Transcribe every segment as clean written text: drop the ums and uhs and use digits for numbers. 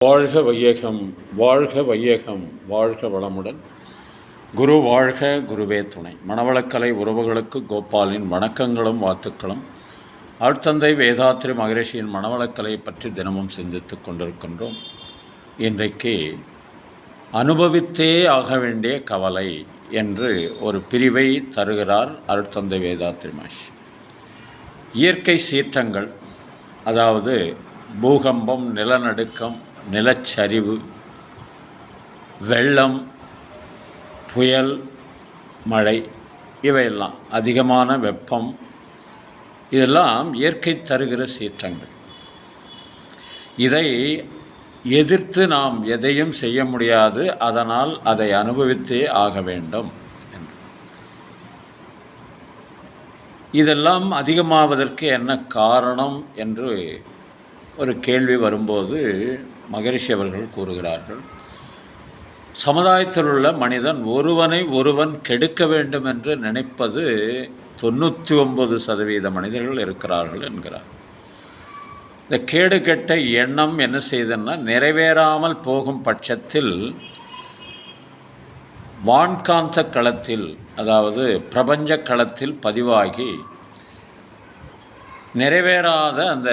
வாழ்க வையகம், வாழ்க வையகம், வாழ்க வளமுடன். குரு வாழ்க, குருவே துணை. மணவளக்கலை உறவுகளுக்கு கோபாலின் வணக்கங்களும் வாழ்த்துக்களும். அருட்தந்தை வேதாத்ரி மகரிஷியின் மணவளக்கலை பற்றி தினமும் சிந்தித்து கொண்டிருக்கின்றோம். இன்றைக்கு அனுபவித்தே ஆக வேண்டிய கவலை என்று ஒரு பிரிவை தருகிறார் அருட்தந்தை வேதாத்ரி மகரிஷி. இயற்கை சீற்றங்கள், அதாவது பூகம்பம், நிலநடுக்கம், நிலச்சரிவு, வெள்ளம், புயல், மழை, இவையெல்லாம் அதிகமான வெப்பம், இதெல்லாம் இயற்கை தருகிற சீற்றங்கள். இதை எதிர்த்து நாம் எதையும் செய்ய முடியாது, அதனால் அதை அனுபவித்தே ஆக வேண்டும் என்று. இதெல்லாம் அதிகமாவதற்கு என்ன காரணம் என்று ஒரு கேள்வி வரும்போது மகரிஷி அவர்கள் கூறுகிறார்கள், சமுதாயத்தில் உள்ள மனிதன் ஒருவனை ஒருவன் கெடுக்க வேண்டும் என்று நினைப்பது 99% மனிதர்கள் இருக்கிறார்கள் என்கிறார். இந்த கேடு கெட்ட எண்ணம் என்ன செய்தன்னா, நிறைவேறாமல் போகும் பட்சத்தில் வான்காந்த களத்தில், அதாவது பிரபஞ்ச களத்தில் பதிவாகி நிறைவேறாத அந்த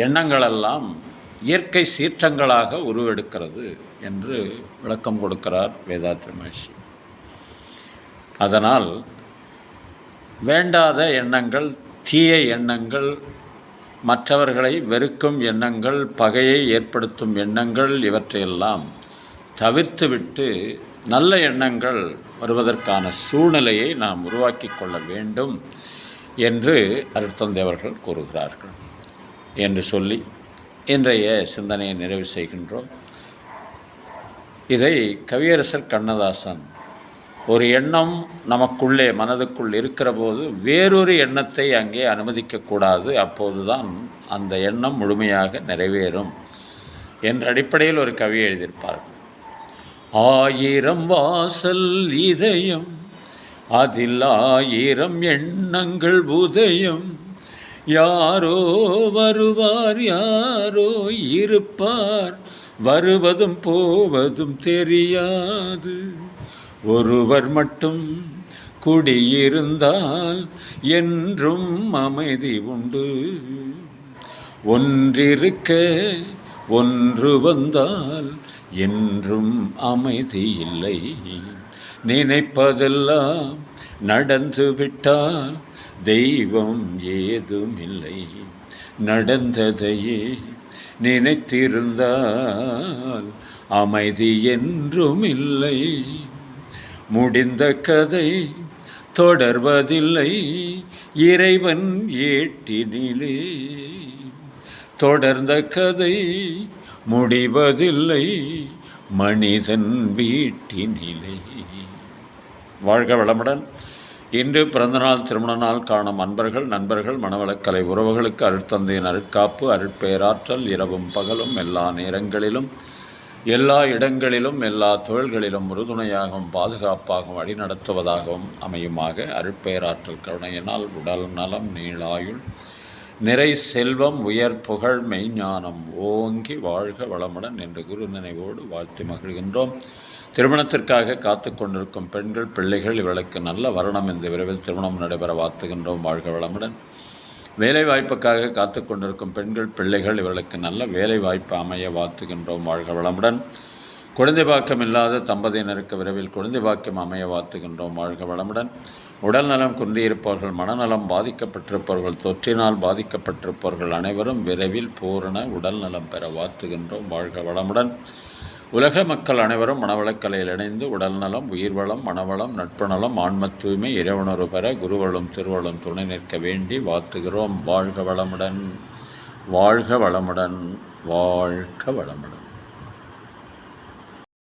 எண்ணங்களெல்லாம் இயற்கை சீற்றங்களாக உருவெடுக்கிறது என்று விளக்கம் கொடுக்கிறார் வேதாத்ரி மகரிஷி. அதனால் வேண்டாத எண்ணங்கள், தீய எண்ணங்கள், மற்றவர்களை வெறுக்கும் எண்ணங்கள், பகையை ஏற்படுத்தும் எண்ணங்கள், இவற்றையெல்லாம் தவிர்த்துவிட்டு நல்ல எண்ணங்கள் வருவதற்கான சூழ்நிலையை நாம் உருவாக்கி கொள்ள வேண்டும் என்று அருட்தந்தை அவர்கள் கூறுகிறார்கள் என்று சொல்லி இன்றைய சிந்தனையை நிறைவு செய்கின்றோம். இதை கவியரசர் கண்ணதாசன், ஒரு எண்ணம் நமக்குள்ளே மனதுக்குள் இருக்கிற போது வேறொரு எண்ணத்தை அங்கே அனுமதிக்கக்கூடாது, அப்போதுதான் அந்த எண்ணம் முழுமையாக நிறைவேறும் என்ற அடிப்படையில் ஒரு கவி எழுதியிருப்பார்கள். 1000 வாசல் இதயம், அதில் 1000 எண்ணங்கள் உதயம், யாரோ வருவார் யாரோ இருப்பார், வருவதும் போவதும் தெரியாது, ஒருவர் மட்டும் குடியிருந்தால் என்றும் அமைதி உண்டு, ஒன்றிருக்க ஒன்று வந்தால் என்றும் அமைதி இல்லை, நினைப்பதெல்லாம் நடந்துவிட்டால் தெய்வம் ஏதுமில்லை, நடந்ததையே நினைத்திருந்தால் அமைதி என்றும் இல்லை, முடிந்த கதை தொடர்வதில்லை இறைவன் ஏட்டினிலே, தொடர்ந்த கதை முடிவதில்லை மனிதன் வீட்டினிலே. வாழ்க வளமுடன். இன்று பிறந்தநாள், திருமண நாள் காணும் அன்பர்கள், நண்பர்கள், மணவளக்கலை உறவுகளுக்கு அருட்தந்தையின் அருட்காப்பு, அருட்பேராற்றல் இரவும் பகலும் எல்லா நேரங்களிலும் எல்லா இடங்களிலும் எல்லா தொழில்களிலும் உறுதுணையாகவும் பாதுகாப்பாகவும் வழிநடத்துவதாகவும் அமையுமாக. அருட்பேராற்றல் கருணையினால் உடல் நலம், நீளாயுள், நிறை செல்வம், உயர் புகழ், மெய்ஞானம் ஓங்கி வாழ்க வளமுடன் என்று குரு நினைவோடு வாழ்த்தி மகிழ்கின்றோம். திருமணத்திற்காக காத்து கொண்டிருக்கும் பெண்கள், பிள்ளைகள், இவர்களுக்கு நல்ல வருணம் இந்த விரைவில் திருமணம் நடைபெற வாழ்த்துகின்றோம். வாழ்க வளமுடன். வேலை வாய்ப்புக்காக காத்து கொண்டிருக்கும் பெண்கள், பிள்ளைகள், இவர்களுக்கு நல்ல வேலை வாய்ப்பு அமைய வாழ்த்துகின்றோம். வாழ்க வளமுடன். குழந்தை பாக்கியம் இல்லாத தம்பதியினருக்கு விரைவில் குழந்தை பாக்கியம் அமைய வாழ்த்துகின்றோம். வாழ்க வளமுடன். உடல் நலம் குன்றியிருப்பவர்கள், மனநலம் பாதிக்கப்பட்டிருப்பவர்கள், தொற்றினால் பாதிக்கப்பட்டிருப்பவர்கள் அனைவரும் விரைவில் பூரண உடல் நலம் பெற வாழ்த்துகின்றோம். வாழ்க வளமுடன். உலக மக்கள் அனைவரும் மணவளக்கலையில் இணைந்து உடல் நலம், உயிர்வளம், மனவளம், நட்பு நலம், ஆன்ம தூய்மை, இறைவனுறு பெற குருவளும் திருவளும் துணை நிற்க வேண்டி வாழ்த்துகிறோம். வாழ்க வளமுடன், வாழ்க வளமுடன், வாழ்க வளமுடன்.